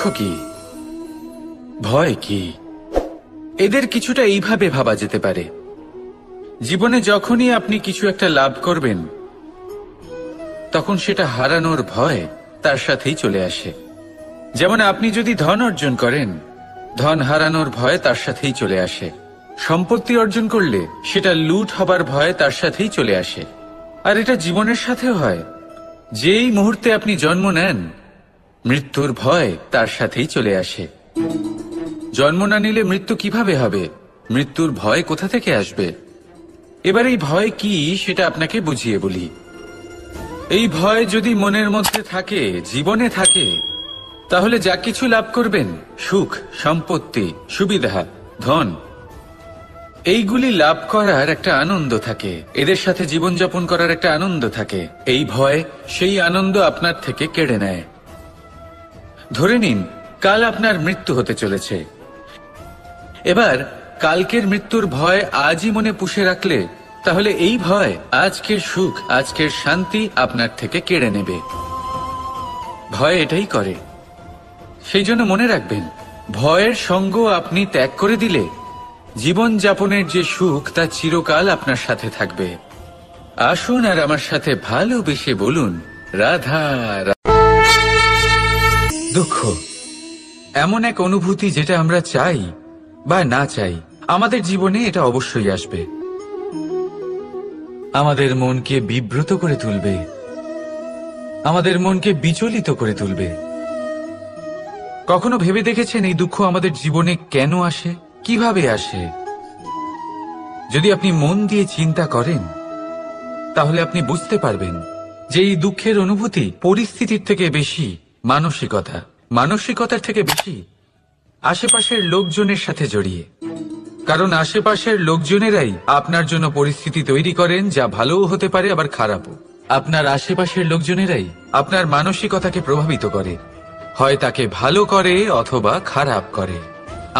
দুঃখ কি, ভয় কি, এদের কিছুটা এইভাবে ভাবা যেতে পারে। জীবনে যখনই আপনি কিছু একটা লাভ করবেন, তখন সেটা হারানোর ভয় তার সাথেই চলে আসে। যেমন আপনি যদি ধন অর্জন করেন, ধন হারানোর ভয় তার সাথেই চলে আসে। সম্পত্তি অর্জন করলে সেটা লুট হবার ভয় তার সাথেই চলে আসে। আর এটা জীবনের সাথেও হয়। যেই মুহূর্তে আপনি জন্ম নেন, মৃত্যুর ভয় তার সাথেই চলে আসে। জন্ম না নিলে মৃত্যু কিভাবে হবে? মৃত্যুর ভয় কোথা থেকে আসবে? এবার এই ভয় কি সেটা আপনাকে বুঝিয়ে বলি। এই ভয় যদি মনের মধ্যে থাকে, জীবনে থাকে, তাহলে যা কিছু লাভ করবেন, সুখ, সম্পত্তি, সুবিধা, ধন, এইগুলি লাভ করার একটা আনন্দ থাকে, এদের সাথে জীবনযাপন করার একটা আনন্দ থাকে। এই ভয় সেই আনন্দ আপনার থেকে কেড়ে নেয়। ধরে নিন কাল আপনার মৃত্যু হতে চলেছে। এবার কালকের মৃত্যুর ভয় আজই মনে পুষে রাখলে, তাহলে এই ভয় আজকের সুখ, আজকের শান্তি আপনার থেকে কেড়ে নেবে। ভয় এটাই করে। সেই জন্য মনে রাখবেন, ভয়ের সঙ্গ আপনি ত্যাগ করে দিলে জীবন যাপনের যে সুখ তা চিরকাল আপনার সাথে থাকবে। আসুন আর আমার সাথে ভালোবেসে বলুন, রাধা রাধা। দুঃখ এমন এক অনুভূতি যেটা আমরা চাই বা না চাই, আমাদের জীবনে এটা অবশ্যই আসবে। আমাদের মনকে বিব্রত করে তুলবে, আমাদের মনকে বিচলিত করে তুলবে। কখনো ভেবে দেখেছেন এই দুঃখ আমাদের জীবনে কেন আসে, কিভাবে আসে? যদি আপনি মন দিয়ে চিন্তা করেন, তাহলে আপনি বুঝতে পারবেন যে এই দুঃখের অনুভূতি পরিস্থিতির থেকে বেশি মানসিকতার থেকে বেশি আশেপাশের লোকজনের সাথে জড়িয়ে। কারণ আশেপাশের লোকজনেরাই আপনার জন্য পরিস্থিতি তৈরি করেন, যা ভালোও হতে পারে আবার খারাপও। আপনার আশেপাশের লোকজনেরাই আপনার মানসিকতাকে প্রভাবিত করে, হয় তাকে ভালো করে অথবা খারাপ করে।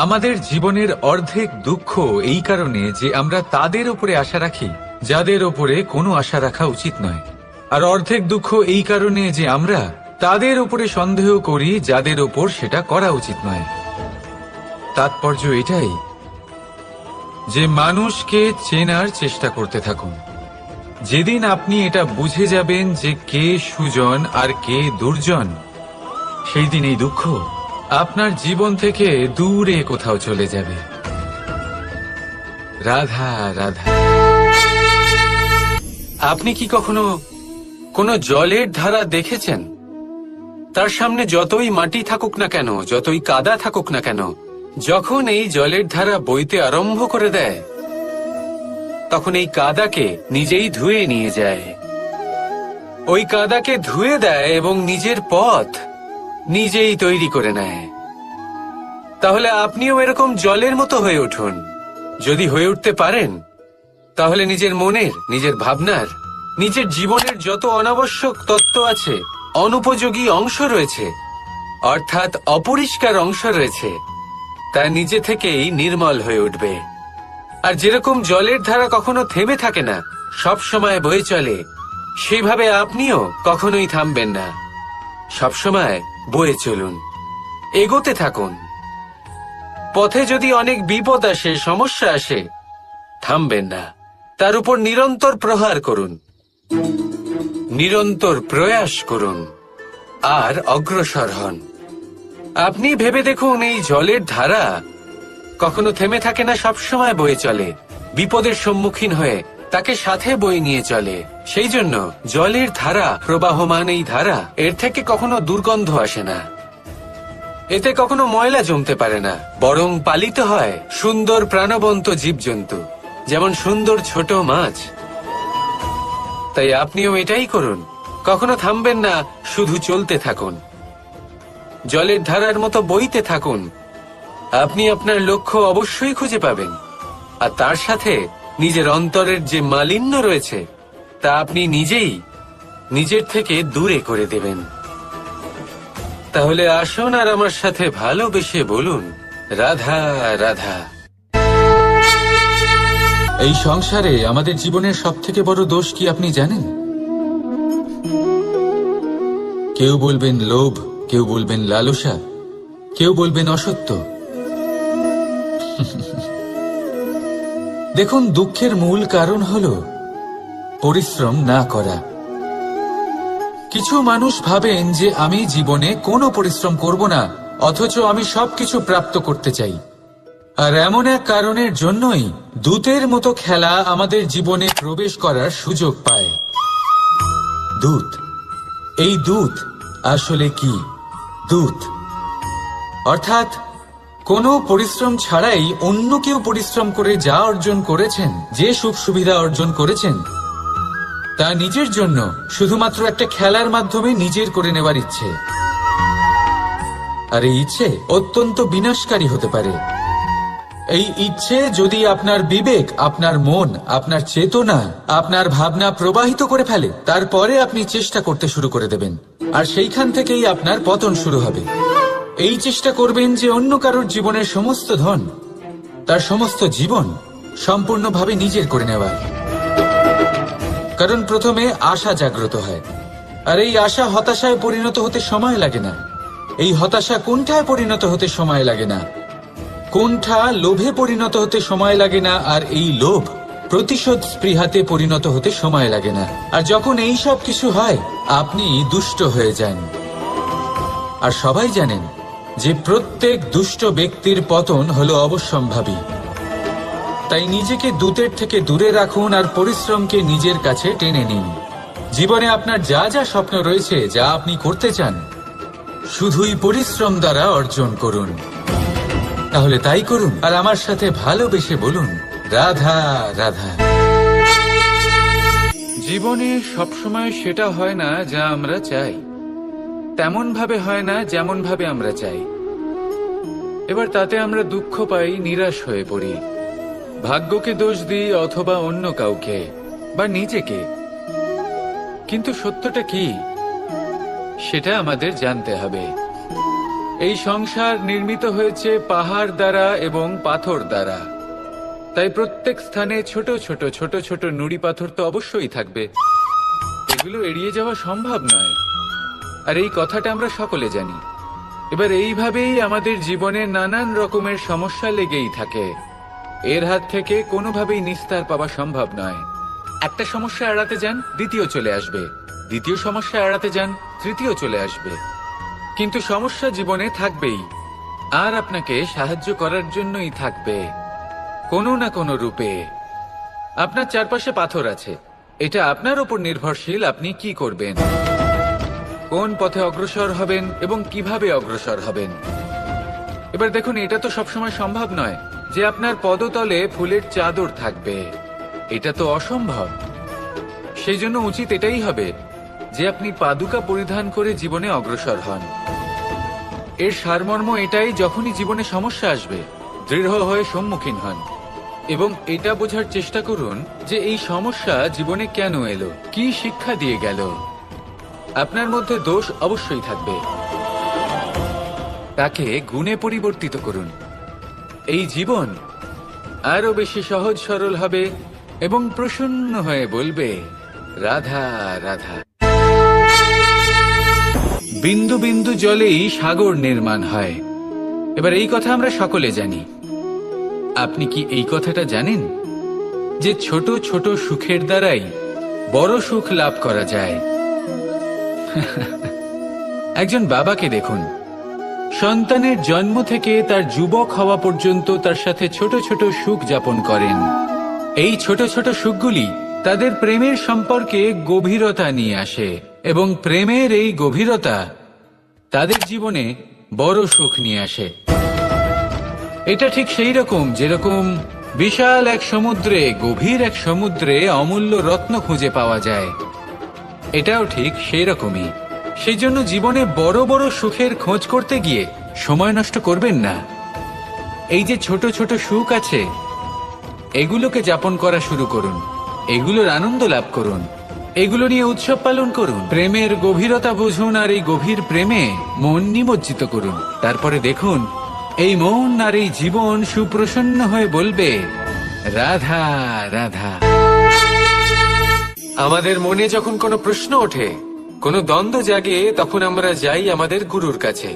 আমাদের জীবনের অর্ধেক দুঃখ এই কারণে যে আমরা তাদের উপরে আশা রাখি যাদের উপরে কোনো আশা রাখা উচিত নয়, আর অর্ধেক দুঃখ এই কারণে যে আমরা তাদের উপরে সন্দেহ করি যাদের উপর সেটা করা উচিত নয়। তাৎপর্য এটাই যে মানুষকে চেনার চেষ্টা করতে থাকুন। যেদিন আপনি এটা বুঝে যাবেন যে কে সুজন আর কে দুর্জন, সেই দিন এই দুঃখ আপনার জীবন থেকে দূরে কোথাও চলে যাবে। রাধা রাধা। আপনি কি কখনো কোনো জলের ধারা দেখেছেন? তার সামনে যতই মাটি থাকুক না কেন, যতই কাদা থাকুক না কেন, যখন এই জলের ধারা বইতে আরম্ভ করে দেয়, তখন এই কাদাকে নিজেই ধুয়ে নিয়ে যায়। ওই কাদাকে ধুয়ে দেয় এবং নিজের পথ নিজেই তৈরি করে নেয়। তাহলে আপনিও এরকম জলের মতো হয়ে উঠুন। যদি হয়ে উঠতে পারেন, তাহলে নিজের মনের, নিজের ভাবনার, নিজের জীবনের যত অনাবশ্যক তত্ত্ব আছে, অনুপযোগী অংশ রয়েছে, অর্থাৎ অপরিষ্কার অংশ রয়েছে, তা নিজে থেকেই নির্মল হয়ে উঠবে। আর যেরকম জলের ধারা কখনো থেমে থাকে না, সব সময় বয়ে চলে, সেইভাবে আপনিও কখনোই থামবেন না। সবসময় বয়ে চলুন, এগোতে থাকুন। পথে যদি অনেক বিপদ আসে, সমস্যা আসে, থামবেন না, তার উপর নিরন্তর প্রহার করুন, নিরন্তর প্রয়াস করুন আর অগ্রসর হন। আপনি ভেবে দেখুন, এই জলের ধারা কখনো থেমে থাকে না, সবসময় বয়ে চলে, বিপদের সম্মুখীন হয়ে তাকে সাথে বয়ে নিয়ে চলে। সেই জন্য জলের ধারা, প্রবাহমান এই ধারা, এর থেকে কখনো দুর্গন্ধ আসে না, এতে কখনো ময়লা জমতে পারে না, বরং পালিত হয় সুন্দর প্রাণবন্ত জীবজন্তু, যেমন সুন্দর ছোট মাছ। তাই আপনিও এটাই করুন, কখনো থামবেন না, শুধু চলতে থাকুন, জলের ধারার মতো বইতে থাকুন। আপনি আপনার লক্ষ্য অবশ্যই খুঁজে পাবেন, আর তার সাথে নিজের অন্তরের যে মালিন্য রয়েছে তা আপনি নিজেই নিজের থেকে দূরে করে দেবেন। তাহলে আসুন আর আমার সাথে ভালোবেসে বলুন, রাধা রাধা। এই সংসারে আমাদের জীবনের সবথেকে বড় দোষ কি আপনি জানেন? কেউ বলবেন লোভ, কেউ বলবেন লালসা, কেউ বলবেন অসত্য। দেখুন, দুঃখের মূল কারণ হলো পরিশ্রম না করা। কিছু মানুষ ভাবেন যে আমি জীবনে কোনো পরিশ্রম করব না, অথচ আমি সবকিছু প্রাপ্ত করতে চাই। আর এমন এক কারণের জন্যই দূতের মতো খেলা আমাদের জীবনে প্রবেশ করার সুযোগ পায়। দূত। এই দূত আসলে কি? দূত অর্থাৎ কোনো পরিশ্রম ছাড়াই অন্য কেউ পরিশ্রম করে যা অর্জন করেছেন, যে সুখ সুবিধা অর্জন করেছেন, তা নিজের জন্য শুধুমাত্র একটা খেলার মাধ্যমে নিজের করে নেবার ইচ্ছে। আর এই ইচ্ছে অত্যন্ত বিনাশকারী হতে পারে। এই ইচ্ছে যদি আপনার বিবেক, আপনার মন, আপনার চেতনা, আপনার ভাবনা প্রবাহিত করে ফেলে, তারপরে আপনি চেষ্টা করতে শুরু করে দেবেন, আর সেইখান থেকেই আপনার পতন শুরু হবে। এই চেষ্টা করবেন যে অন্য কারোর জীবনের সমস্ত ধন, তার সমস্ত জীবন সম্পূর্ণভাবে নিজের করে নেওয়ার। কারণ প্রথমে আশা জাগ্রত হয়, আর এই আশা হতাশায় পরিণত হতে সময় লাগে না। এই হতাশা কুণ্ঠায় পরিণত হতে সময় লাগে না, কুণ্ঠা লোভে পরিণত হতে সময় লাগে না, আর এই লোভ প্রতিশোধ স্পৃহাতে পরিণত হতে সময় লাগে না। আর যখন এই সব কিছু হয়, আপনি দুষ্ট হয়ে যান। আর সবাই জানেন যে প্রত্যেক দুষ্ট ব্যক্তির পতন হলো অবশ্যম্ভাবী। তাই নিজেকে দূতের থেকে দূরে রাখুন আর পরিশ্রমকে নিজের কাছে টেনে নিন। জীবনে আপনার যা যা স্বপ্ন রয়েছে, যা আপনি করতে চান, শুধুই পরিশ্রম দ্বারা অর্জন করুন। তাহলে তাই করুন, আর আমার সাথে ভালোবেসে বলুন, রাধা রাধা। জীবনে সবসময় সেটা হয় না যা আমরা চাই, তেমন ভাবে হয় না যেমন ভাবে আমরা চাই। এবার তাতে আমরা দুঃখ পাই, নিরাশ হয়ে পড়ি, ভাগ্যকে দোষ দিই অথবা অন্য কাউকে বা নিজেকে। কিন্তু সত্যটা কি, সেটা আমাদের জানতে হবে। এই সংসার নির্মিত হয়েছে পাহাড় দ্বারা এবং পাথর দ্বারা। তাই প্রত্যেক স্থানে ছোট ছোট ছোট ছোট নুড়ি পাথর তো অবশ্যই থাকবে। এগুলো এড়িয়ে যাওয়া সম্ভব নয়, আর এই কথাটা আমরা সকলে জানি। এবার এইভাবেই আমাদের জীবনে নানান রকমের সমস্যা লেগেই থাকে। এর হাত থেকে কোনোভাবেই নিস্তার পাওয়া সম্ভব নয়। একটা সমস্যা এড়াতে যান, দ্বিতীয় চলে আসবে, দ্বিতীয় সমস্যা এড়াতে যান, তৃতীয় চলে আসবে। কিন্তু সমস্যা জীবনে থাকবেই, আর আপনাকে সাহায্য করার জন্যই থাকবে কোনো না কোনো রূপে। আপনার চারপাশে পাথর আছে, এটা আপনার উপর নির্ভরশীল আপনি কি করবেন, কোন পথে অগ্রসর হবেন এবং কিভাবে অগ্রসর হবেন। এবার দেখুন, এটা তো সবসময় সম্ভব নয় যে আপনার পদতলে ফুলের চাদর থাকবে, এটা তো অসম্ভব। সেই জন্য উচিত এটাই হবে যে আপনি পাদুকা পরিধান করে জীবনে অগ্রসর হন। এর সারমর্ম এটাই, যখনই জীবনে সমস্যা আসবে দৃঢ় হয়ে সম্মুখীন হন এবং এটা বোঝার চেষ্টা করুন যে এই সমস্যা জীবনে কেন এলো, কি শিক্ষা দিয়ে গেল। আপনার মধ্যে দোষ অবশ্যই থাকবে, তাকে গুণে পরিবর্তিত করুন। এই জীবন আরো বেশি সহজ সরল হবে এবং প্রসন্ন হয়ে বলবে, রাধা রাধা। বিন্দু বিন্দু জলেই সাগর নির্মাণ হয়। এবার এই কথা আমরা সকলে জানি। আপনি কি এই কথাটা জানেন যে ছোট ছোট সুখের দ্বারাই বড় সুখ লাভ করা যায়? একজন বাবাকে দেখুন, সন্তানের জন্ম থেকে তার যুবক হওয়া পর্যন্ত তার সাথে ছোট ছোট সুখ যাপন করেন। এই ছোট ছোট সুখগুলি তাদের প্রেমের সম্পর্কে গভীরতা নিয়ে আসে এবং প্রেমের এই গভীরতা তাদের জীবনে বড় সুখ নিয়ে আসে। এটা ঠিক সেই রকম যেরকম বিশাল এক সমুদ্রে, গভীর এক সমুদ্রে অমূল্য রত্ন খুঁজে পাওয়া যায়, এটাও ঠিক সেই রকমই। সেই জন্য জীবনে বড় বড় সুখের খোঁজ করতে গিয়ে সময় নষ্ট করবেন না। এই যে ছোট ছোট সুখ আছে, এগুলোকে যাপন করা শুরু করুন, এগুলোর আনন্দ লাভ করুন, এগুলো নিয়ে উৎসব পালন করুন, প্রেমের গভীরতা বুঝুন আর এই গভীর প্রেমে মন নিমজ্জিত করুন। তারপরে দেখুন এই মন আর এই জীবন সুপ্রসন্ন হয়ে বলবে, রাধা রাধা। আমাদের মনে যখন কোনো প্রশ্ন ওঠে, কোনো দ্বন্দ্ব জাগে, তখন আমরা যাই আমাদের গুরুর কাছে।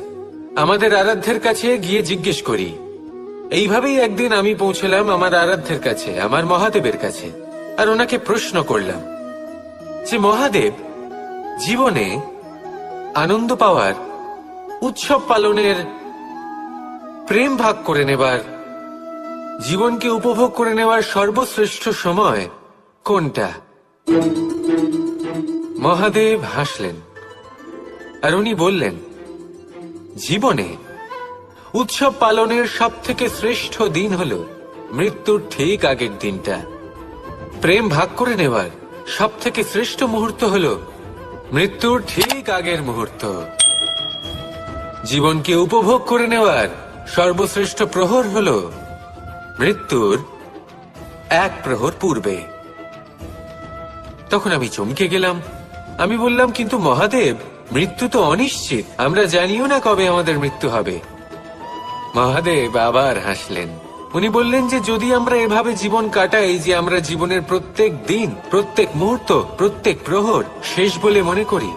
আমাদের আরাধ্যের কাছে গিয়ে জিজ্ঞেস করি। এইভাবেই একদিন আমি পৌঁছলাম আমার আরাধ্যের কাছে, আমার মহাদেবের কাছে, আর ওনাকে প্রশ্ন করলাম যে মহাদেব, জীবনে আনন্দ পাওয়ার, উৎসব পালনের, প্রেম ভাগ করে নেবার, জীবনকে উপভোগ করে নেওয়ার সর্বশ্রেষ্ঠ সময় কোনটা? মহাদেব হাসলেন আর উনি বললেন, জীবনে উৎসব পালনের সব থেকে শ্রেষ্ঠ দিন হলো মৃত্যুর ঠিক আগের দিনটা। প্রেম ভাগ করে নেওয়ার সব থেকে শ্রেষ্ঠ মুহূর্ত হলো মৃত্যুর ঠিক আগের মুহূর্ত। জীবনকে উপভোগ করে নেওয়ার সর্বশ্রেষ্ঠ প্রহর হলো মৃত্যুর এক প্রহর পূর্বে। তখন আমি চমকে গেলাম। আমি বললাম, কিন্তু মহাদেব, মৃত্যু তো অনিশ্চিত, আমরা জানিও না কবে আমাদের মৃত্যু হবে। মহাদেব আবার হাসলেন। উনি বললেন যে যদি আমরা এভাবে জীবন কাটাই যে আমরা জীবনের প্রত্যেক দিন, প্রত্যেক মুহূর্ত, প্রত্যেক প্রহর শেষ বলে মনে করি,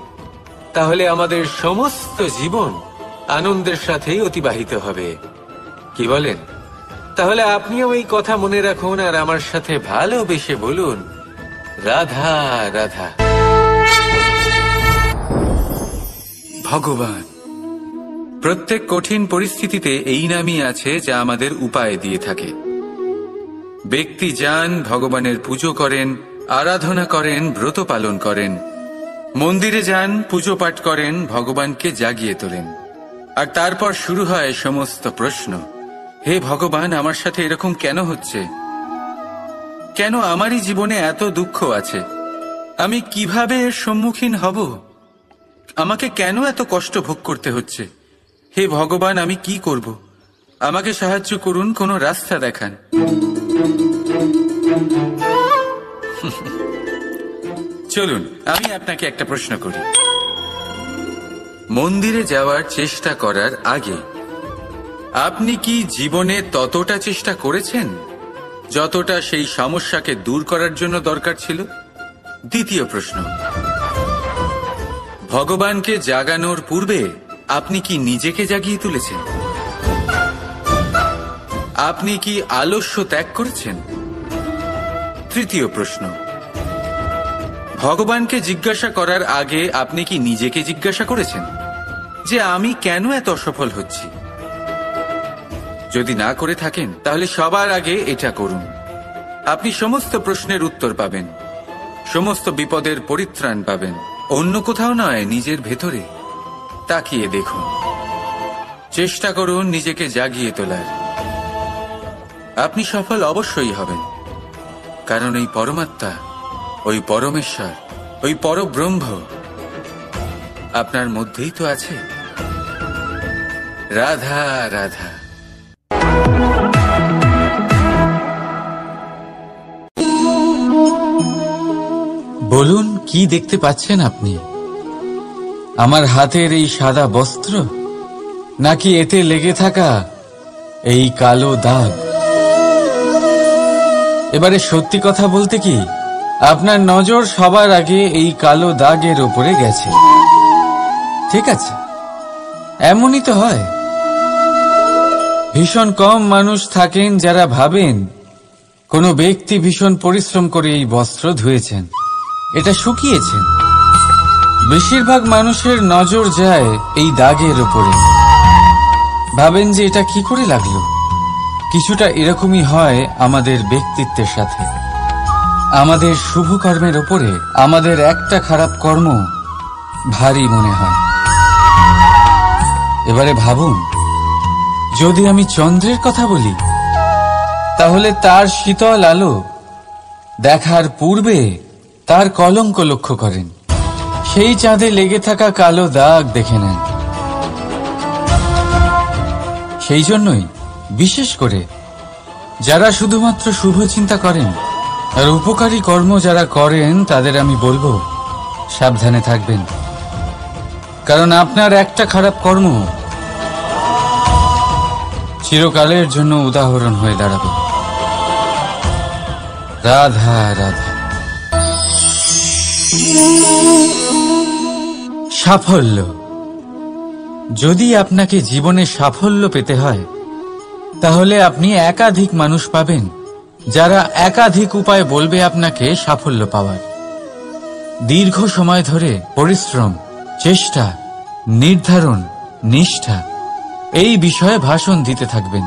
তাহলে আমাদের সমস্ত জীবন আনন্দের সাথেই অতিবাহিত হবে। কি বলেন? তাহলে আপনিও এই কথা মনে রাখুন আর আমার সাথে ভালোবেসে বলুন, রাধা রাধা। ভগবান প্রত্যেক কঠিন পরিস্থিতিতে এই নামই আছে যা আমাদের উপায় দিয়ে থাকে। ব্যক্তি যান, ভগবানের পুজো করেন, আরাধনা করেন, ব্রত পালন করেন, মন্দিরে যান, পুজো পাঠ করেন, ভগবানকে জাগিয়ে তোলেন, আর তারপর শুরু হয় সমস্ত প্রশ্ন। হে ভগবান, আমার সাথে এরকম কেন হচ্ছে? কেন আমারই জীবনে এত দুঃখ আছে? আমি কিভাবে এর সম্মুখীন হব? আমাকে কেন এত কষ্ট ভোগ করতে হচ্ছে? হে ভগবান, আমি কি করব? আমাকে সাহায্য করুন, কোনো রাস্তা দেখান। চলুন আমি আপনাকে একটা প্রশ্ন করি। মন্দিরে যাওয়ার চেষ্টা করার আগে আপনি কি জীবনে ততটা চেষ্টা করেছেন যতটা সেই সমস্যাকে দূর করার জন্য দরকার ছিল? দ্বিতীয় প্রশ্ন, ভগবানকে জাগানোর পূর্বে আপনি কি নিজেকে জাগিয়ে তুলেছেন? আপনি কি আলস্য ত্যাগ করেছেন? তৃতীয় প্রশ্ন, ভগবানকে জিজ্ঞাসা করার আগে আপনি কি নিজেকে জিজ্ঞাসা করেছেন যে আমি কেন এত অসফল হচ্ছি? যদি না করে থাকেন তাহলে সবার আগে এটা করুন। আপনি সমস্ত প্রশ্নের উত্তর পাবেন, সমস্ত বিপদের পরিত্রাণ পাবেন। অন্য কোথাও নয়, নিজের ভেতরে তাকিয়ে দেখুন। চেষ্টা করুন নিজেকে জাগিয়ে তোলার। আপনি সফল অবশ্যই হবেন, কারণ ওই পরমাত্মা, ওই পরমেশ্বর, ওই পরব্রহ্ম আপনার মধ্যেই তো আছে। রাধা রাধা। বলুন, কি দেখতে পাচ্ছেন আপনি? আমার হাতের এই সাদা বস্ত্র, নাকি এতে লেগে থাকা এই কালো দাগ? এবারে সত্যি কথা বলতে কি, আপনার নজর সবার আগে এই কালো দাগের উপরে গেছে। ঠিক আছে, এমনই তো হয়। ভীষণ কম মানুষ থাকেন যারা ভাবেন কোনো ব্যক্তি ভীষণ পরিশ্রম করে এই বস্ত্র ধুয়েছেন, এটা শুকিয়েছেন। বেশিরভাগ মানুষের নজর যায় এই দাগের উপরে, ভাবেন যে এটা কি করে লাগলো। কিছুটা এরকমই হয় আমাদের ব্যক্তিত্বের সাথে। আমাদের শুভ কর্মের উপরে আমাদের একটা খারাপ কর্ম ভারী মনে হয়। এবারে ভাবুন, যদি আমি চন্দ্রের কথা বলি, তাহলে তার শীতল আলো দেখার পূর্বে তার কলঙ্ক লক্ষ্য করেন, সেই চাঁদে লেগে থাকা কালো দাগ দেখে নেন। সেই জন্যই বিশেষ করে যারা শুধুমাত্র শুভ চিন্তা করেন আর উপকারী কর্ম যারা করেন, তাদের আমি বলবো সাবধানে থাকবেন, কারণ আপনার একটা খারাপ কর্ম চিরকালের জন্য উদাহরণ হয়ে দাঁড়াবে। রাধা রাধা। সাফল্য, যদি আপনাকে জীবনে সাফল্য পেতে হয়, তাহলে আপনি একাধিক মানুষ পাবেন যারা একাধিক উপায় বলবে আপনাকে সাফল্য পাওয়ার। দীর্ঘ সময় ধরে পরিশ্রম, চেষ্টা, নির্ধারণ, নিষ্ঠা এই বিষয়ে ভাষণ দিতে থাকবেন।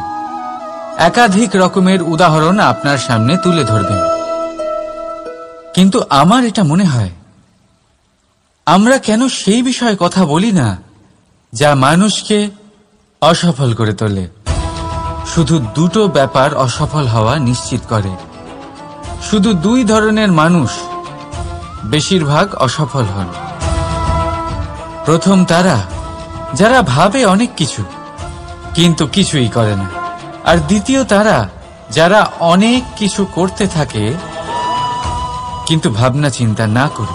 একাধিক রকমের উদাহরণ আপনার সামনে তুলে ধরবেন। কিন্তু আমার এটা মনে হয়, আমরা কেন সেই বিষয়ে কথা বলি না যা মানুষকে অসফল করে তোলে? শুধু দুটো ব্যাপার অসফল হওয়া নিশ্চিত করে। শুধু দুই ধরনের মানুষ বেশিরভাগ অসফল হন। প্রথম তারা যারা ভাবে অনেক কিছু কিন্তু কিছুই করে না, আর দ্বিতীয় তারা যারা অনেক কিছু করতে থাকে কিন্তু ভাবনা চিন্তা না করে।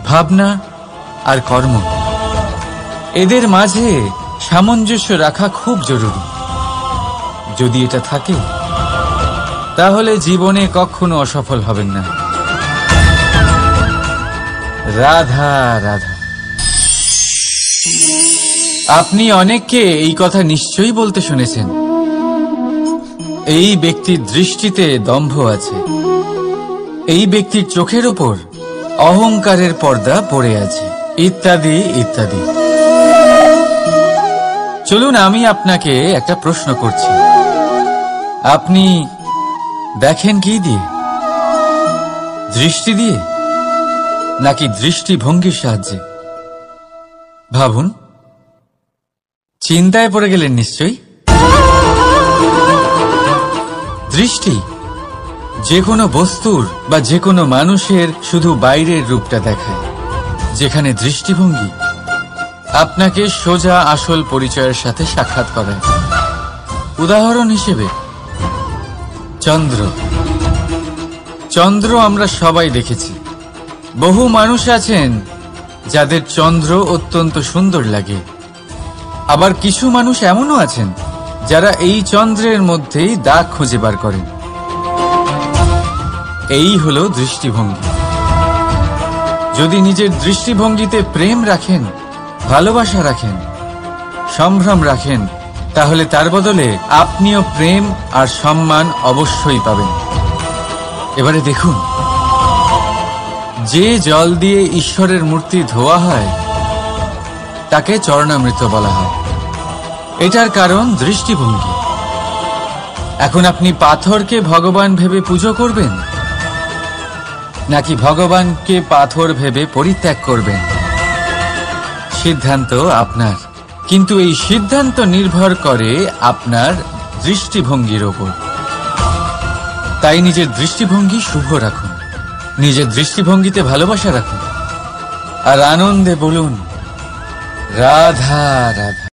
ভাবনা আর কর্ম, এদের মাঝে সামঞ্জস্য রাখা খুব জরুরি। যদি এটা থাকে, তাহলে জীবনে কখনো অসফল হবেন না। রাধা রাধা। আপনি অনেককে এই কথা নিশ্চয়ই বলতে শুনেছেন, এই ব্যক্তির দৃষ্টিতে দম্ভ আছে, এই ব্যক্তির চোখের ওপর অহংকারের পর্দা পড়ে আছে, ইত্যাদি ইত্যাদি। চলুন আমি আপনাকে একটা প্রশ্ন করছি, আপনি দেখেন কি দিয়ে? দৃষ্টি দিয়ে নাকি দৃষ্টিভঙ্গির সাহায্যে? ভাবুন। চিন্তায় পড়ে গেলেন নিশ্চয়ই। দৃষ্টি যে কোনো বস্তুর বা যে কোনো মানুষের শুধু বাইরের রূপটা দেখায়, যেখানে দৃষ্টিভঙ্গি আপনাকে সোজা আসল পরিচয়ের সাথে সাক্ষাৎ করায়। উদাহরণ হিসেবে চন্দ্র। চন্দ্র আমরা সবাই দেখেছি। বহু মানুষ আছেন যাদের চন্দ্র অত্যন্ত সুন্দর লাগে, আবার কিছু মানুষ এমনও আছেন যারা এই চন্দ্রের মধ্যেই দাগ খুঁজে বার করেন। এই হলো দৃষ্টিভঙ্গি। যদি নিজের দৃষ্টিভঙ্গিতে প্রেম রাখেন, ভালোবাসা রাখেন, সম্ভ্রম রাখেন, তাহলে তার বদলে আপনিও প্রেম আর সম্মান অবশ্যই পাবেন। এবারে দেখুন, যে জল দিয়ে ঈশ্বরের মূর্তি ধোয়া হয় তাকে চরণামৃত বলা হয়। এটার কারণ দৃষ্টিভঙ্গি। এখন আপনি পাথরকে ভগবান ভেবে পুজো করবেন নাকি ভগবানকে পাথর ভেবে পরিত্যাগ করবেন? সিদ্ধান্ত আপনার, কিন্তু এই সিদ্ধান্ত নির্ভর করে আপনার দৃষ্টিভঙ্গির ওপর। তাই নিজের দৃষ্টিভঙ্গি শুভ রাখুন, নিজের দৃষ্টিভঙ্গিতে ভালোবাসা রাখুন, আর আনন্দে বলুন রাধা রাধা।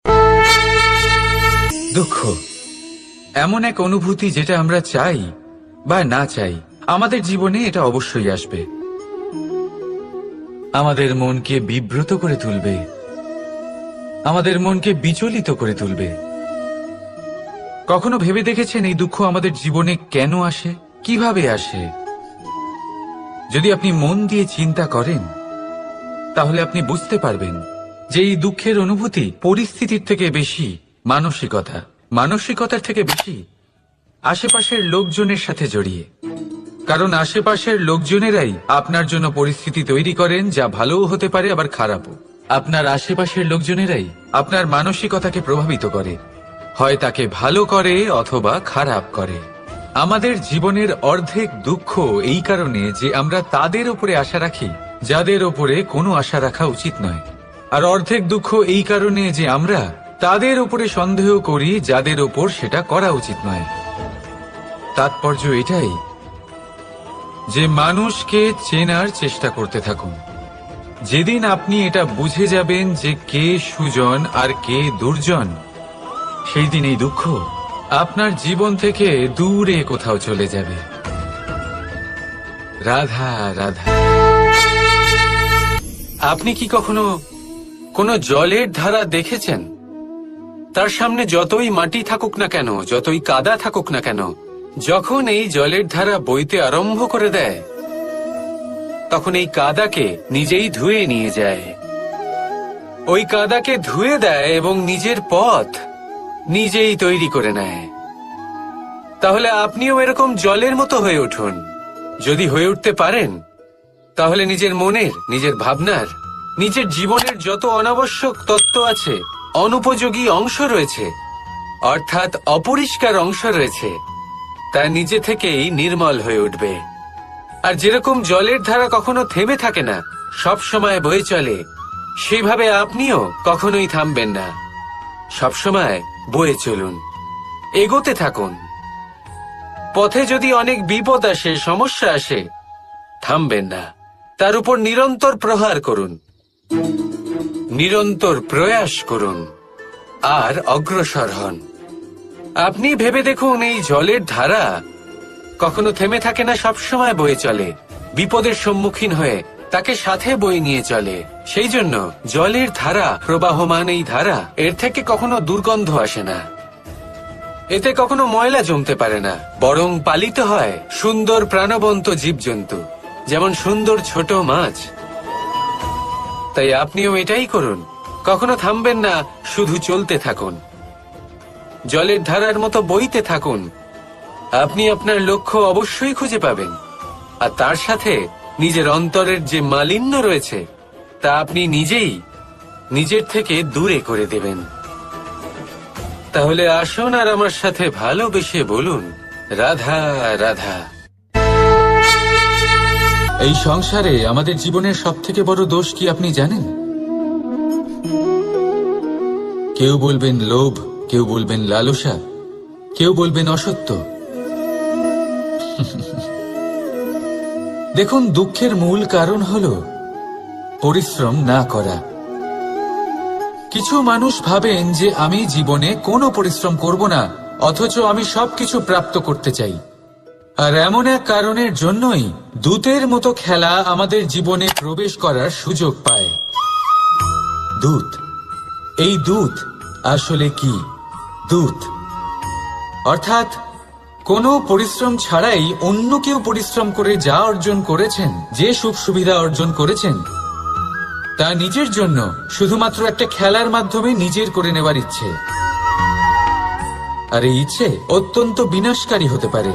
দুঃখ এমন এক অনুভূতি যেটা আমরা চাই বা না চাই, আমাদের জীবনে এটা অবশ্যই আসবে। আমাদের মনকে বিব্রত করে তুলবে, আমাদের মনকে বিচলিত করে তুলবে। কখনো ভেবে দেখেছেন এই দুঃখ আমাদের জীবনে কেন আসে, কিভাবে আসে? যদি আপনি মন দিয়ে চিন্তা করেন, তাহলে আপনি বুঝতে পারবেন যে এই দুঃখের অনুভূতি পরিস্থিতির থেকে বেশি মানসিকতার থেকে বেশি আশেপাশের লোকজনের সাথে জড়িয়ে। কারণ আশেপাশের লোকজনেরাই আপনার জন্য পরিস্থিতি তৈরি করেন, যা ভালোও হতে পারে আবার খারাপও। আপনার আশেপাশের লোকজনেরাই আপনার মানসিকতাকে প্রভাবিত করে, হয় তাকে ভালো করে অথবা খারাপ করে। আমাদের জীবনের অর্ধেক দুঃখ এই কারণে যে আমরা তাদের উপরে আশা রাখি যাদের উপরে কোনো আশা রাখা উচিত নয়, আর অর্ধেক দুঃখ এই কারণে যে আমরা তাদের উপরে সন্দেহ করি যাদের উপর সেটা করা উচিত নয়। তাৎপর্য এটাই যে মানুষকে চেনার চেষ্টা করতে থাকুন। যেদিন আপনি এটা বুঝে যাবেন যে কে সুজন আর কে দুর্জন, সেই দিন এই দুঃখ আপনার জীবন থেকে দূরে কোথাও চলে যাবে। রাধা রাধা। আপনি কি কখনো কোনো জলের ধারা দেখেছেন? তার সামনে যতই মাটি থাকুক না কেন, যতই কাদা থাকুক না কেন, যখন এই জলের ধারা বইতে আরম্ভ করে দেয়, তখন এই কাদাকে নিজেই ধুয়ে নিয়ে যায়। ওই কাদাকে ধুয়ে দেয় এবং নিজের পথ নিজেই তৈরি করে নেয়। তাহলে আপনিও এরকম জলের মতো হয়ে উঠুন। যদি হয়ে উঠতে পারেন, তাহলে নিজের মনের, নিজের ভাবনার, নিজের জীবনের যত অনাবশ্যক তত্ত্ব আছে, অনুপযোগী অংশ রয়েছে, অর্থাৎ অপরিষ্কার অংশ রয়েছে, তা নিজে থেকেই নির্মল হয়ে উঠবে। আর যেরকম জলের ধারা কখনো থেমে থাকে না, সব সময় বয়ে চলে, সেইভাবে আপনিও কখনোই থামবেন না। সবসময় বয়ে চলুন, এগোতে থাকুন। পথে যদি অনেক বিপদ আসে, সমস্যা আসে, থামবেন না, তার উপর নিরন্তর প্রহার করুন, নিরন্তর প্রয়াস করুন আর অগ্রসর হন। আপনি ভেবে দেখুন, এই জলের ধারা কখনো থেমে থাকে না, সবসময় বয়ে চলে, বিপদের সম্মুখীন হয়ে তাকে সাথে বয়ে নিয়ে চলে। সেই জন্য জলের ধারা, প্রবাহমান এই ধারা, এর থেকে কখনো দুর্গন্ধ আসে না, এতে কখনো ময়লা জমতে পারে না, বরং পালিত হয় সুন্দর প্রাণবন্ত জীবজন্তু, যেমন সুন্দর ছোট মাছ। তাই আপনিও এটাই করুন, কখনো থামবেন না, শুধু চলতে থাকুন, জলের ধারার মতো বইতে থাকুন। আপনি আপনার লক্ষ্য অবশ্যই খুঁজে পাবেন, আর তার সাথে নিজের অন্তরের যে মালিন্য রয়েছে, তা আপনি নিজেই নিজের থেকে দূরে করে দেবেন। তাহলে আসুন আর আমার সাথে ভালোবেসে বলুন, রাধা রাধা। এই সংসারে আমাদের জীবনের সবথেকে বড় দোষ কি আপনি জানেন? কেউ বলবেন লোভ, কেউ বলবেন লালসা, কেউ বলবেন অসত্য। দেখুন, দুঃখের মূল কারণ হল পরিশ্রম না করা। কিছু মানুষ ভাবেন যে আমি জীবনে কোনো পরিশ্রম করব না, অথচ আমি সবকিছু প্রাপ্ত করতে চাই। আর এমন এক কারণের জন্যই দূতের মতো খেলা আমাদের জীবনে প্রবেশ করার সুযোগ পায়। দূত, এই দূত আসলে কি? দূত অর্থাৎ কোনো পরিশ্রম ছাড়াই অন্য কেউ পরিশ্রম করে যা অর্জন করেছেন, যে সুখ সুবিধা অর্জন করেছেন, তা নিজের জন্য শুধুমাত্র একটা খেলার মাধ্যমে নিজের করে নেওয়ার ইচ্ছে। আর এই ইচ্ছে অত্যন্ত বিনাশকারী হতে পারে।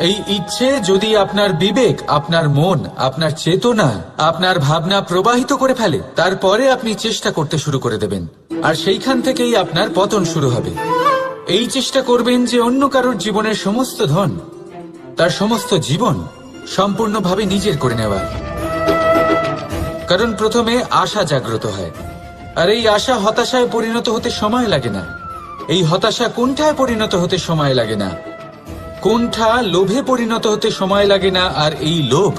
এই ইচ্ছে যদি আপনার বিবেক, আপনার মন, আপনার চেতনা, আপনার ভাবনা প্রবাহিত করে ফেলে, তারপরে আপনি চেষ্টা করতে শুরু করে দেবেন, আর সেইখান থেকেই আপনার পতন শুরু হবে। এই চেষ্টা করবেন যে অন্য কারোর জীবনের সমস্ত ধন, তার সমস্ত জীবন সম্পূর্ণভাবে নিজের করে নেওয়ার। কারণ প্রথমে আশা জাগ্রত হয়, আর এই আশা হতাশায় পরিণত হতে সময় লাগে না। এই হতাশা কুণ্ঠায় পরিণত হতে সময় লাগে না, কুণ্ঠা লোভে পরিণত হতে সময় লাগে না, আর এই লোভ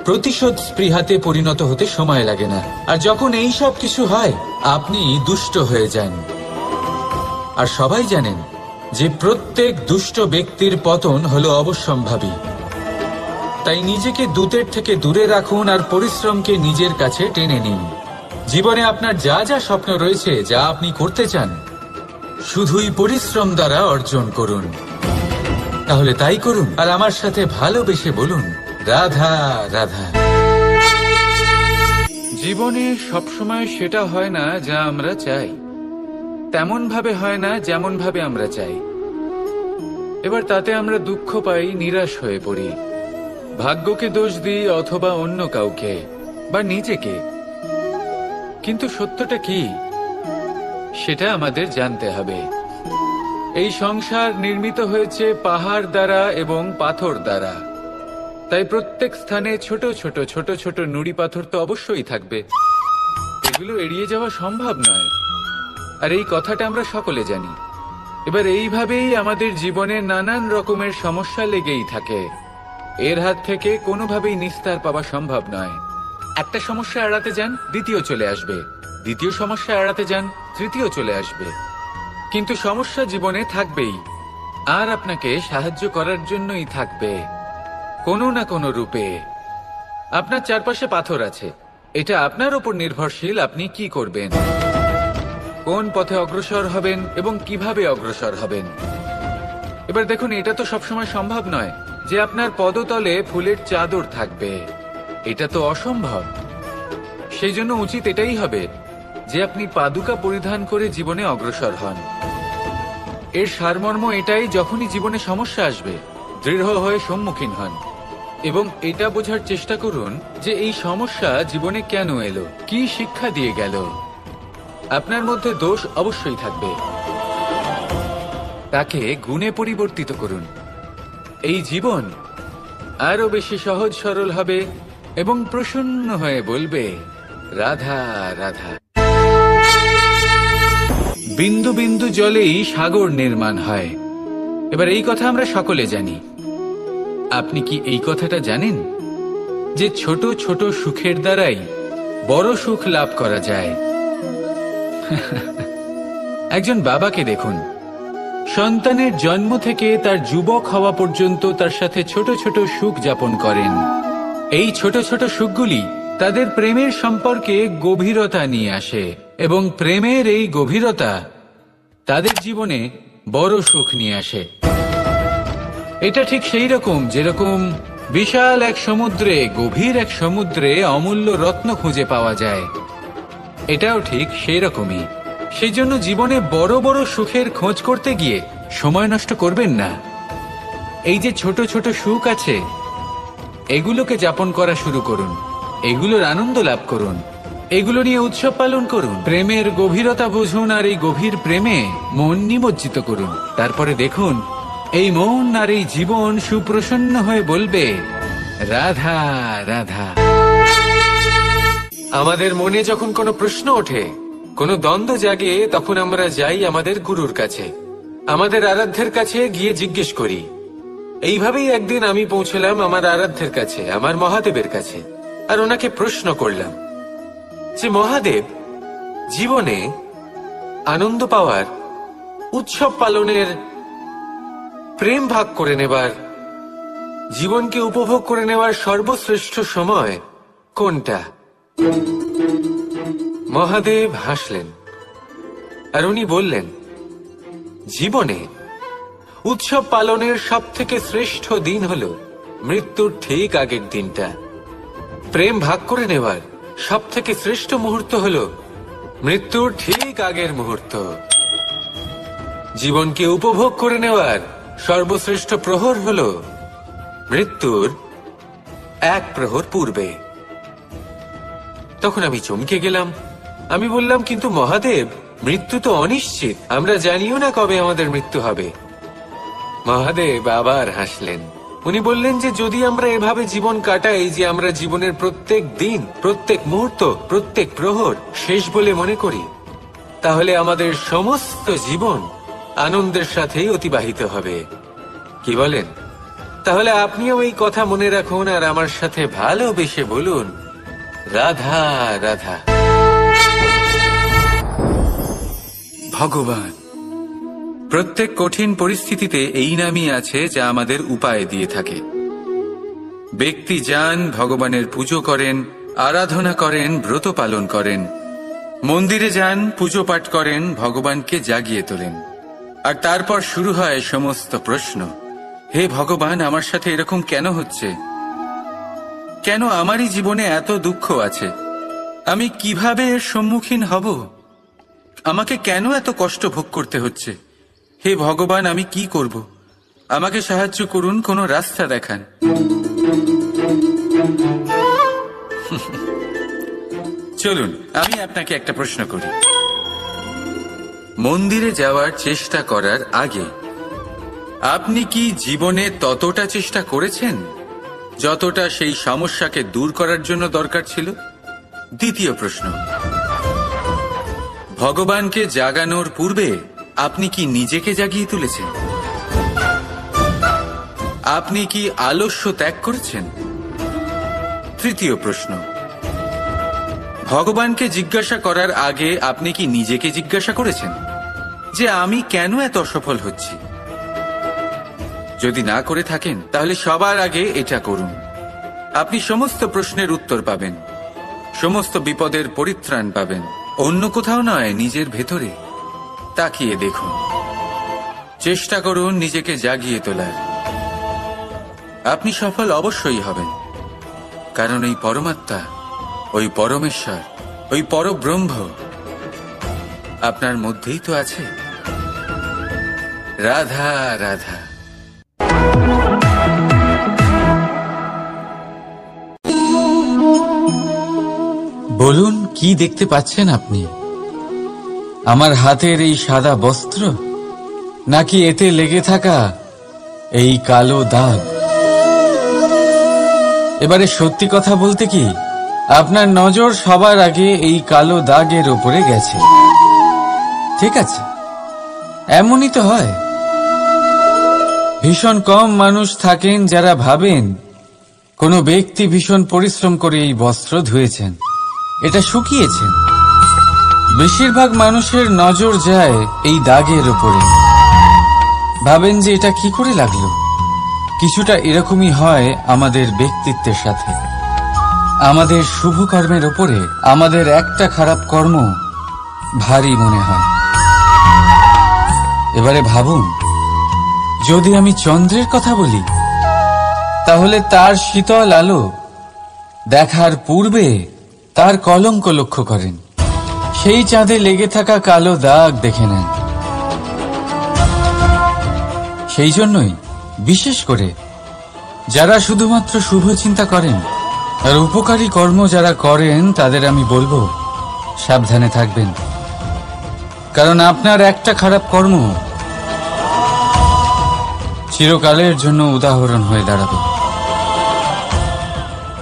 প্রতিশোধ স্পৃহাতে পরিণত হতে সময় লাগে না। আর যখন এই সব কিছু হয়, আপনি দুষ্ট হয়ে যান। আর সবাই জানেন যে প্রত্যেক দুষ্ট ব্যক্তির পতন হলো অবশ্যম্ভাবী। তাই নিজেকে দূতের থেকে দূরে রাখুন আর পরিশ্রমকে নিজের কাছে টেনে নিন। জীবনে আপনার যা যা স্বপ্ন রয়েছে, যা আপনি করতে চান, শুধুই পরিশ্রম দ্বারা অর্জন করুন। তাহলে তাই করুন, আর আমার সাথে ভালোবেসে বলুন, রাধা রাধা। জীবনে সবসময় সেটা হয় না যা আমরা চাই, তেমন ভাবে হয় না যেমন ভাবে আমরা চাই। এবার তাতে আমরা দুঃখ পাই, নিরাশ হয়ে পড়ি, ভাগ্যকে দোষ দিই অথবা অন্য কাউকে বা নিজেকে। কিন্তু সত্যটা কি, সেটা আমাদের জানতে হবে। এই সংসার নির্মিত হয়েছে পাহাড় দ্বারা এবং পাথর দ্বারা, তাই প্রত্যেক স্থানে ছোট ছোট ছোট ছোট নুড়ি পাথর তো অবশ্যই থাকবে। এগুলো এড়িয়ে যাওয়া সম্ভব নয়, আর এই কথাটা আমরা সকলে জানি। এবার এইভাবেই আমাদের জীবনে নানান রকমের সমস্যা লেগেই থাকে। এর হাত থেকে কোনোভাবেই নিস্তার পাওয়া সম্ভব নয়। একটা সমস্যা এড়াতে যান, দ্বিতীয় চলে আসবে, দ্বিতীয় সমস্যা এড়াতে যান, তৃতীয় চলে আসবে। কিন্তু সমস্যা জীবনে থাকবেই, আর আপনাকে সাহায্য করার জন্যই থাকবে কোনো না কোনো রূপে। আপনার চারপাশে পাথর আছে, এটা আপনার উপর নির্ভরশীল আপনি কি করবেন, কোন পথে অগ্রসর হবেন এবং কিভাবে অগ্রসর হবেন। এবার দেখুন, এটা তো সবসময় সম্ভব নয় যে আপনার পদতলে ফুলের চাদর থাকবে, এটা তো অসম্ভব। সেই জন্য উচিত এটাই হবে যে আপনি পাদুকা পরিধান করে জীবনে অগ্রসর হন। এর সারমর্ম এটাই, যখনই জীবনে সমস্যা আসবে দৃঢ় হয়ে সম্মুখীন হন এবং এটা বোঝার চেষ্টা করুন যে এই সমস্যা জীবনে কেন এলো, কি শিক্ষা দিয়ে গেল। আপনার মধ্যে দোষ অবশ্যই থাকবে, তাকে গুণে পরিবর্তিত করুন। এই জীবন আরো বেশি সহজ সরল হবে এবং প্রসন্ন হয়ে বলবে, রাধা রাধা। বিন্দু বিন্দু জলেই সাগর নির্মাণ হয়। এবার এই কথা আমরা সকলে জানি। আপনি কি এই কথাটা জানেন যে ছোট ছোট সুখের দ্বারাই বড় সুখ লাভ করা যায়? একজন বাবাকে দেখুন, সন্তানের জন্ম থেকে তার যুবক হওয়া পর্যন্ত তার সাথে ছোট ছোট সুখ যাপন করেন। এই ছোট ছোট সুখগুলি তাদের প্রেমের সম্পর্কে গভীরতা নিয়ে আসে এবং প্রেমের এই গভীরতা তাদের জীবনে বড় সুখ নিয়ে আসে। এটা ঠিক সেই রকম যেরকম বিশাল এক সমুদ্রে, গভীর এক সমুদ্রে অমূল্য রত্ন খুঁজে পাওয়া যায়। এটাও ঠিক সেই রকমই। সেই জন্য জীবনে বড় বড় সুখের খোঁজ করতে গিয়ে সময় নষ্ট করবেন না। এই যে ছোট ছোট সুখ আছে, এগুলোকে যাপন করা শুরু করুন, এগুলোর আনন্দ লাভ করুন, এগুলো নিয়ে উৎসব পালন করুন। প্রেমের গভীরতা বুঝুন আর এই গভীর প্রেমে মন নিমজ্জিত করুন। তারপরে দেখুন এই মন আর এই জীবন সুপ্রসন্ন হয়ে বলবে, রাধা রাধা। আমাদের মনে যখন কোনো প্রশ্ন ওঠে, কোনো দ্বন্দ্ব জাগে, তখন আমরা যাই আমাদের গুরুর কাছে, আমাদের আরাধ্যের কাছে গিয়ে জিজ্ঞেস করি। এইভাবেই একদিন আমি পৌঁছলাম আমার আরাধ্যের কাছে, আমার মহাদেবের কাছে, আর ওনাকে প্রশ্ন করলাম যে মহাদেব, জীবনে আনন্দ পাওয়ার, উৎসব পালনের, প্রেম ভাগ করে নেবার, জীবনকে উপভোগ করে নেওয়ার সর্বশ্রেষ্ঠ সময় কোনটা? মহাদেব হাসলেন আর উনি বললেন, জীবনে উৎসব পালনের সব থেকে শ্রেষ্ঠ দিন হল মৃত্যুর ঠিক আগের দিনটা। প্রেম ভাগ করে নেওয়ার সব থেকে শ্রেষ্ঠ মুহূর্ত হল মৃত্যুর ঠিক আগের মুহূর্ত। জীবনকে উপভোগ করে নেওয়ার সর্বশ্রেষ্ঠ প্রহর হল মৃত্যুর এক প্রহর পূর্বে। তখন আমি চমকে গেলাম। আমি বললাম, কিন্তু মহাদেব, মৃত্যু তো অনিশ্চিত, আমরা জানিও না কবে আমাদের মৃত্যু হবে। মহাদেব আবার হাসলেন। উনি বললেন যে যদি আমরা এভাবে জীবন কাটাই যে আমরা জীবনের প্রত্যেক দিন, প্রত্যেক মুহূর্ত, প্রত্যেক প্রহর শেষ বলে মনে করি, তাহলে আমাদের সমস্ত জীবন আনন্দের সাথেই অতিবাহিত হবে। কি বলেন? তাহলে আপনিও এই কথা মনে রাখুন আর আমার সাথে ভালোবেসে বলুন, রাধা রাধা। ভগবান প্রত্যেক কঠিন পরিস্থিতিতে এই নামই আছে যা আমাদের উপায় দিয়ে থাকে। ব্যক্তি যান, ভগবানের পুজো করেন, আরাধনা করেন, ব্রত পালন করেন, মন্দিরে যান, পুজো পাঠ করেন, ভগবানকে জাগিয়ে তোলেন, আর তারপর শুরু হয় সমস্ত প্রশ্ন। হে ভগবান, আমার সাথে এরকম কেন হচ্ছে? কেন আমারই জীবনে এত দুঃখ আছে? আমি কিভাবে এর সম্মুখীন হব? আমাকে কেন এত কষ্ট ভোগ করতে হচ্ছে? হে ভগবান, আমি কি করব? আমাকে সাহায্য করুন, কোনো রাস্তা দেখান। চলুন আমি আপনাকে একটা প্রশ্ন করি। মন্দিরে যাওয়ার চেষ্টা করার আগে আপনি কি জীবনে ততটা চেষ্টা করেছেন যতটা সেই সমস্যাকে দূর করার জন্য দরকার ছিল? দ্বিতীয় প্রশ্ন, ভগবানকে জাগানোর পূর্বে আপনি কি নিজেকে জাগিয়ে তুলেছেন? আপনি কি আলস্য ত্যাগ করেছেন? তৃতীয় প্রশ্ন, ভগবানকে জিজ্ঞাসা করার আগে আপনি কি নিজেকে জিজ্ঞাসা করেছেন যে আমি কেন এত অসফল হচ্ছি? যদি না করে থাকেন তাহলে সবার আগে এটা করুন। আপনি সমস্ত প্রশ্নের উত্তর পাবেন, সমস্ত বিপদের পরিত্রাণ পাবেন। অন্য কোথাও নয়, নিজের ভেতরে তাকিয়ে দেখুন। চেষ্টা করুন নিজেকে জাগিয়ে তোলার। আপনি সফল অবশ্যই হবেন, কারণ এই পরমাত্মা, ওই পরমেশ্বর, ওই পরব্রহ্ম আপনার মধ্যেই তো আছে। রাধা রাধা। বলুন, কি দেখতে পাচ্ছেন আপনি? আমার হাতের এই সাদা বস্ত্র, নাকি এতে লেগে থাকা এই কালো দাগ? এবারে সত্যি কথা বলতে কি, আপনার নজর সবার আগে এই কালো দাগের ওপরে গেছে। ঠিক আছে, এমনই তো হয়। ভীষণ কম মানুষ থাকেন যারা ভাবেন কোনো ব্যক্তি ভীষণ পরিশ্রম করে এই বস্ত্র ধুয়েছেন, এটা শুকিয়েছেন। বেশিরভাগ মানুষের নজর যায় এই দাগের ওপরে, ভাবেন যে এটা কি করে লাগলো। কিছুটা এরকমই হয় আমাদের ব্যক্তিত্বের সাথে। আমাদের শুভ কর্মের ওপরে আমাদের একটা খারাপ কর্ম ভারী মনে হয়। এবারে ভাবুন, যদি আমি চন্দ্রের কথা বলি, তাহলে তার শীতল আলো দেখার পূর্বে তার কলঙ্ক লক্ষ্য করেন, সেই চাঁদে লেগে থাকা কালো দাগ দেখে নেন। সেই জন্যই বিশেষ করে যারা শুধুমাত্র শুভ চিন্তা করেন আর উপকারী কর্ম যারা করেন, তাদের আমি বলবো সাবধানে থাকবেন। কারণ আপনার একটা খারাপ কর্ম চিরকালের জন্য উদাহরণ হয়ে দাঁড়াবে।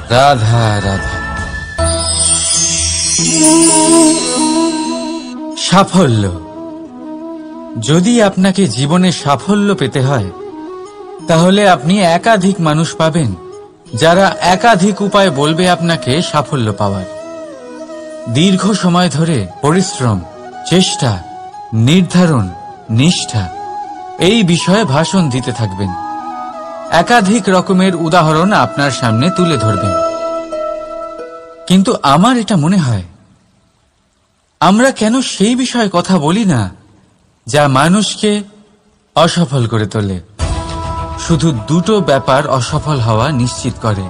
রাধা রাধা। সাফল্য। যদি আপনাকে জীবনে সাফল্য পেতে হয়, তাহলে আপনি একাধিক মানুষ পাবেন যারা একাধিক উপায় বলবে আপনাকে সাফল্য পাওয়ার। দীর্ঘ সময় ধরে পরিশ্রম, চেষ্টা, নির্ধারণ, নিষ্ঠা এই বিষয়ে ভাষণ দিতে থাকবেন। একাধিক রকমের উদাহরণ আপনার সামনে তুলে ধরবেন। কিন্তু আমার এটা মনে হয়, আমরা কেন সেই বিষয়ে কথা বলি না যা মানুষকে অসফল করে তোলে? শুধু দুটো ব্যাপার অসফল হওয়া নিশ্চিত করে।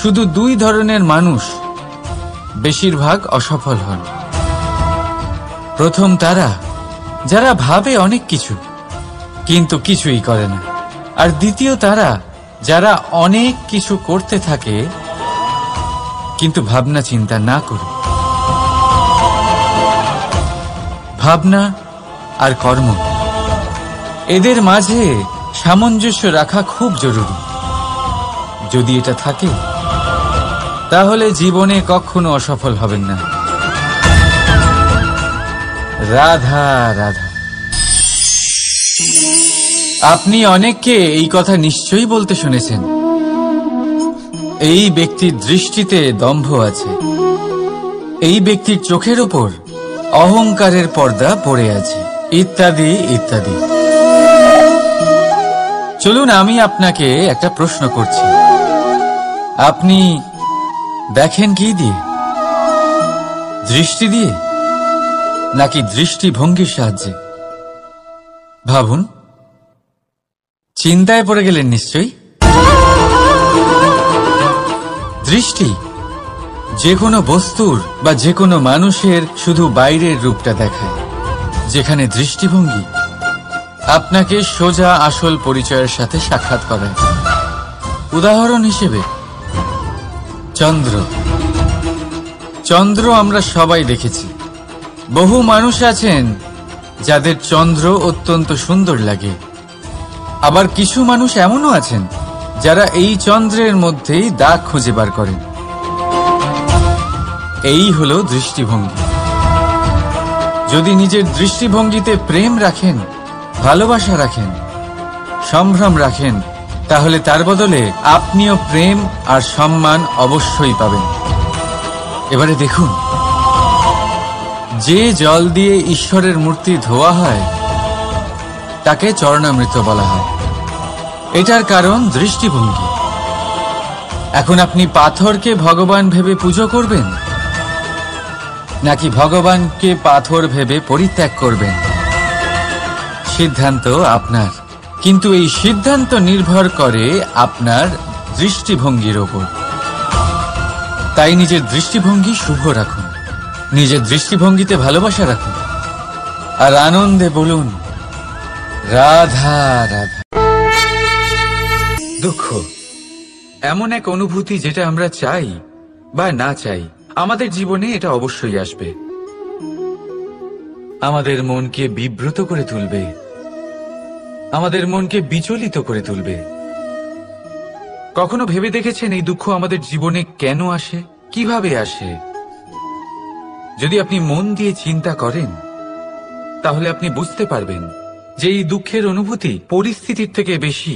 শুধু দুই ধরনের মানুষ বেশিরভাগ অসফল হন। প্রথম তারা যারা ভাবে অনেক কিছু কিন্তু কিছুই করে না। আর দ্বিতীয় তারা যারা অনেক কিছু করতে থাকে কিন্তু ভাবনা চিন্তা না করে। ভাবনা আর কর্ম, এদের মাঝে সামঞ্জস্য রাখা খুব জরুরি। যদি এটা থাকে, তাহলে জীবনে কখনো অসফল হবেন না। রাধা রাধা। আপনি অনেককে এই কথা নিশ্চয়ই বলতে শুনেছেন, এই ব্যক্তির দৃষ্টিতে দম্ভ আছে, এই ব্যক্তির চোখের ওপর অহংকারের পর্দা পড়ে আছে, ইত্যাদি ইত্যাদি। চলুন আমি আপনাকে একটা প্রশ্ন করছি, আপনি দেখেন কি দিয়ে? দৃষ্টি দিয়ে নাকি দৃষ্টিভঙ্গির সাহায্যে? ভাবুন। চিন্তায় পড়ে গেলেন নিশ্চয়ই। দৃষ্টি যে কোনো বস্তুর বা যে কোনো মানুষের শুধু বাইরের রূপটা দেখায়, যেখানে দৃষ্টিভঙ্গি আপনাকে সোজা আসল পরিচয়ের সাথে সাক্ষাৎ করায়। উদাহরণ হিসেবে চন্দ্র। চন্দ্র আমরা সবাই দেখেছি। বহু মানুষ আছেন যাদের চন্দ্র অত্যন্ত সুন্দর লাগে। আবার কিছু মানুষ এমনও আছেন যারা এই চন্দ্রের মধ্যেই দাগ খুঁজে বার করেন। এই হলো দৃষ্টিভঙ্গি। যদি নিজের দৃষ্টিভঙ্গিতে প্রেম রাখেন, ভালোবাসা রাখেন, সম্ভ্রম রাখেন, তাহলে তার বদলে আপনিও প্রেম আর সম্মান অবশ্যই পাবেন। এবারে দেখুন, যে জল দিয়ে ঈশ্বরের মূর্তি ধোয়া হয় তাকে চরণামৃত বলা হয়। এটার কারণ দৃষ্টিভঙ্গি। এখন আপনি পাথরকে ভগবান ভেবে পুজো করবেন নাকি ভগবানকে পাথর ভেবে পরিত্যাগ করবেন? সিদ্ধান্ত আপনার, কিন্তু এই সিদ্ধান্ত নির্ভর করে আপনার দৃষ্টিভঙ্গির ওপর। তাই নিজের দৃষ্টিভঙ্গি শুভ রাখুন, নিজের দৃষ্টিভঙ্গিতে ভালোবাসা রাখুন, আর আনন্দে বলুন রাধা রাধা। দুঃখ এমন এক অনুভূতি যেটা আমরা চাই বা না চাই, আমাদের জীবনে এটা অবশ্যই আসবে। আমাদের মনকে বিব্রত করে তুলবে, আমাদের মনকে বিচলিত করে তুলবে। কখনো ভেবে দেখেছেন এই দুঃখ আমাদের জীবনে কেন আসে, কিভাবে আসে? যদি আপনি মন দিয়ে চিন্তা করেন তাহলে আপনি বুঝতে পারবেন যে এই দুঃখের অনুভূতি পরিস্থিতির থেকে বেশি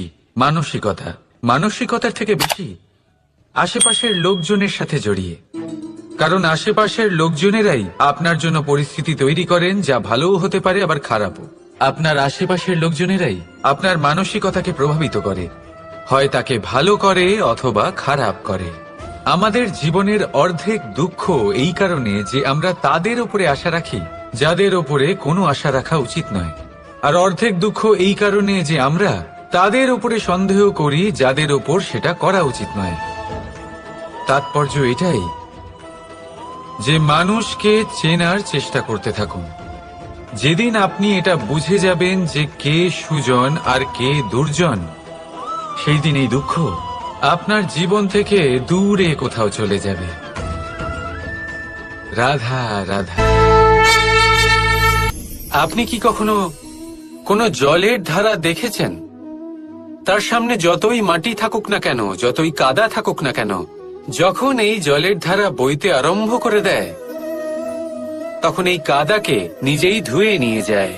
মানসিকতার থেকে বেশি আশেপাশের লোকজনের সাথে জড়িয়ে। কারণ আশেপাশের লোকজনেরাই আপনার জন্য পরিস্থিতি তৈরি করেন, যা ভালোও হতে পারে আবার খারাপও। আপনার আশেপাশের লোকজনেরাই আপনার মানসিকতাকে প্রভাবিত করে, হয় তাকে ভালো করে অথবা খারাপ করে। আমাদের জীবনের অর্ধেক দুঃখ এই কারণে যে আমরা তাদের উপরে আশা রাখি যাদের উপরে কোনো আশা রাখা উচিত নয়, আর অর্ধেক দুঃখ এই কারণে যে আমরা তাদের উপরে সন্দেহ করি যাদের উপর সেটা করা উচিত নয়। তাৎপর্য এটাই যে মানুষকে চেনার চেষ্টা করতে থাকুন। যেদিন আপনি এটা বুঝে যাবেন যে কে সুজন আর কে দুর্জন, সেই দিন এই দুঃখ আপনার জীবন থেকে দূরে কোথাও চলে যাবে। রাধা রাধা। আপনি কি কখনো কোনো জলের ধারা দেখেছেন? তার সামনে যতই মাটি থাকুক না কেন, যতই কাদা থাকুক না কেন, যখন এই জলের ধারা বইতে আরম্ভ করে দেয় তখন এই কাদাকে নিজেই ধুয়ে নিয়ে যায়।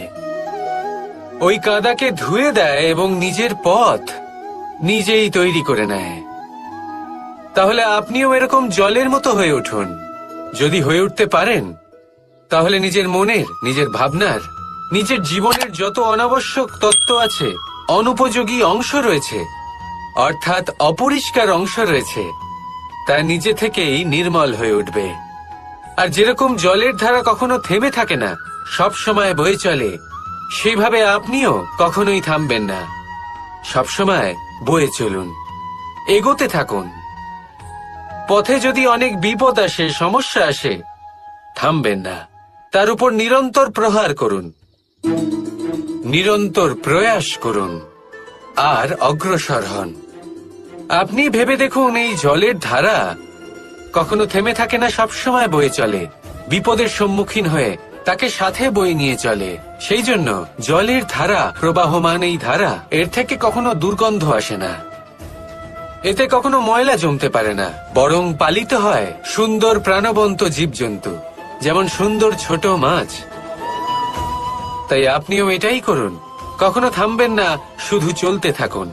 ওই কাদাকে ধুয়ে দেয় এবং নিজের পথ নিজেই তৈরি করে নেয়। তাহলে আপনিও এরকম জলের মতো হয়ে উঠুন। যদি হয়ে উঠতে পারেন তাহলে নিজের মনের, নিজের ভাবনার, নিজের জীবনের যত অনাবশ্যক তত্ত্ব আছে, অনুপযোগী অংশ রয়েছে, অর্থাৎ অপরিষ্কার অংশ রয়েছে, তা নিজে থেকেই নির্মল হয়ে উঠবে। আর যেরকম জলের ধারা কখনো থেমে থাকে না, সব সময় বয়ে চলে, সেইভাবে আপনিও কখনোই থামবেন না। সবসময় বয়ে চলুন, এগোতে থাকুন। পথে যদি অনেক বিপদ আসে, সমস্যা আসে, থামবেন না, তার উপর নিরন্তর প্রহার করুন, নিরন্তর প্রয়াস করুন আর অগ্রসর হন। আপনি ভেবে দেখুন, এই জলের ধারা কখনো থেমে থাকে না, সবসময় বয়ে চলে, বিপদের সম্মুখীন হয়ে তাকে সাথে বয়ে নিয়ে চলে। সেই জন্য জলের ধারা, প্রবাহমান এই ধারা, এর থেকে কখনো দুর্গন্ধ আসে না, এতে কখনো ময়লা জমতে পারে না, বরং পালিত হয় সুন্দর প্রাণবন্ত জীবজন্তু, যেমন সুন্দর ছোট মাছ। তাই আপনিও এটাই করুন, কখনো থামবেন না, শুধু চলতে থাকুন,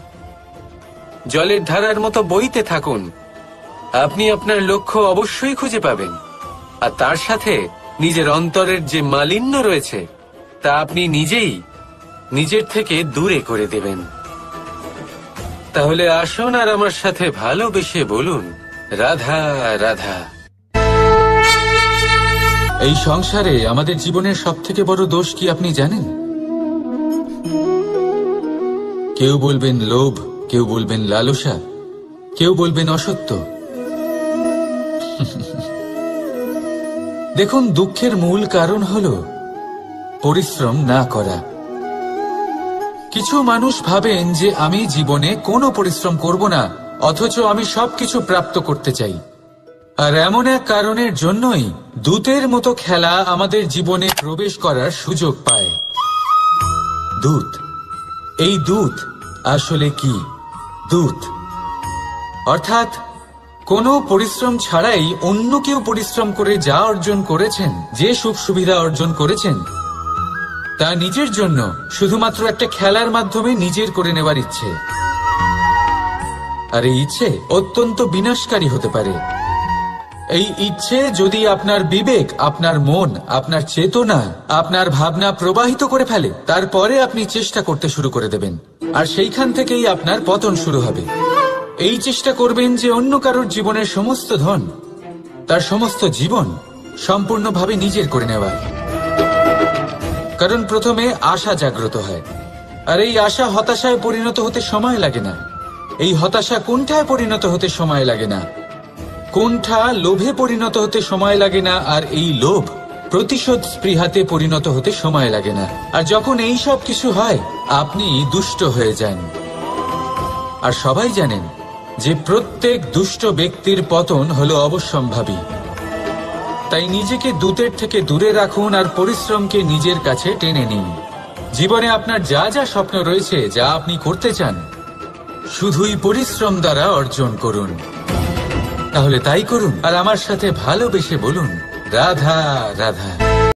জলের ধারার মতো বইতে থাকুন। আপনি আপনার লক্ষ্য অবশ্যই খুঁজে পাবেন, আর তার সাথে নিজের অন্তরের যে মালিন্য রয়েছে তা আপনি নিজেই নিজের থেকে দূরে করে দেবেন। তাহলে আসুন আর আমার সাথে ভালোবেসে বলুন রাধা রাধা। এই সংসারে আমাদের জীবনের সবথেকে বড় দোষ কি আপনি জানেন? কেউ বলবেন লোভ, কেউ বলবেন লালসা, কেউ বলবেন অসত্য। দেখুন, দুঃখের মূল কারণ হলো পরিশ্রম না করা। কিছু মানুষ ভাবেন যে আমি জীবনে কোনো পরিশ্রম করব না, অথচ আমি সবকিছু প্রাপ্ত করতে চাই। আর এমন এক কারণের জন্যই দূতের মতো খেলা আমাদের জীবনে প্রবেশ করার সুযোগ পায়। দূত। এই দূত আসলে কি? দূত অর্থাৎ কোনো পরিশ্রম ছাড়াই অন্য কেউ পরিশ্রম করে যা অর্জন করেছেন, যে সুখ সুবিধা অর্জন করেছেন, তা নিজের জন্য শুধুমাত্র একটা খেলার মাধ্যমে নিজের করে নেবার ইচ্ছে। আর এই ইচ্ছে অত্যন্ত বিনাশকারী হতে পারে। এই ইচ্ছে যদি আপনার বিবেক, আপনার মন, আপনার চেতনা, আপনার ভাবনা প্রবাহিত করে ফেলে, তারপরে আপনি চেষ্টা করতে শুরু করে দেবেন, আর সেইখান থেকেই আপনার পতন শুরু হবে। এই চেষ্টা করবেন যে অন্য কারোর জীবনের সমস্ত ধন, তার সমস্ত জীবন সম্পূর্ণভাবে নিজের করে নেওয়ার। কারণ প্রথমে আশা জাগ্রত হয়, আর এই আশা হতাশায় পরিণত হতে সময় লাগে না। এই হতাশা কুণ্ঠায় পরিণত হতে সময় লাগে না, কুণ্ঠা লোভে পরিণত হতে সময় লাগে না, আর এই লোভ প্রতিশোধ স্পৃহাতে পরিণত হতে সময় লাগে না। আর যখন এই সব কিছু হয়, আপনি দুষ্ট হয়ে যান। আর সবাই জানেন যে প্রত্যেক দুষ্ট ব্যক্তির পতন হলো অবশ্যম্ভাবী। তাই নিজেকে দূতের থেকে দূরে রাখুন আর পরিশ্রমকে নিজের কাছে টেনে নিন। জীবনে আপনার যা যা স্বপ্ন রয়েছে, যা আপনি করতে চান, শুধুই পরিশ্রম দ্বারা অর্জন করুন। তাহলে তাই করুন আর আমার সাথে ভালোবেসে বলুন, রাধা রাধা।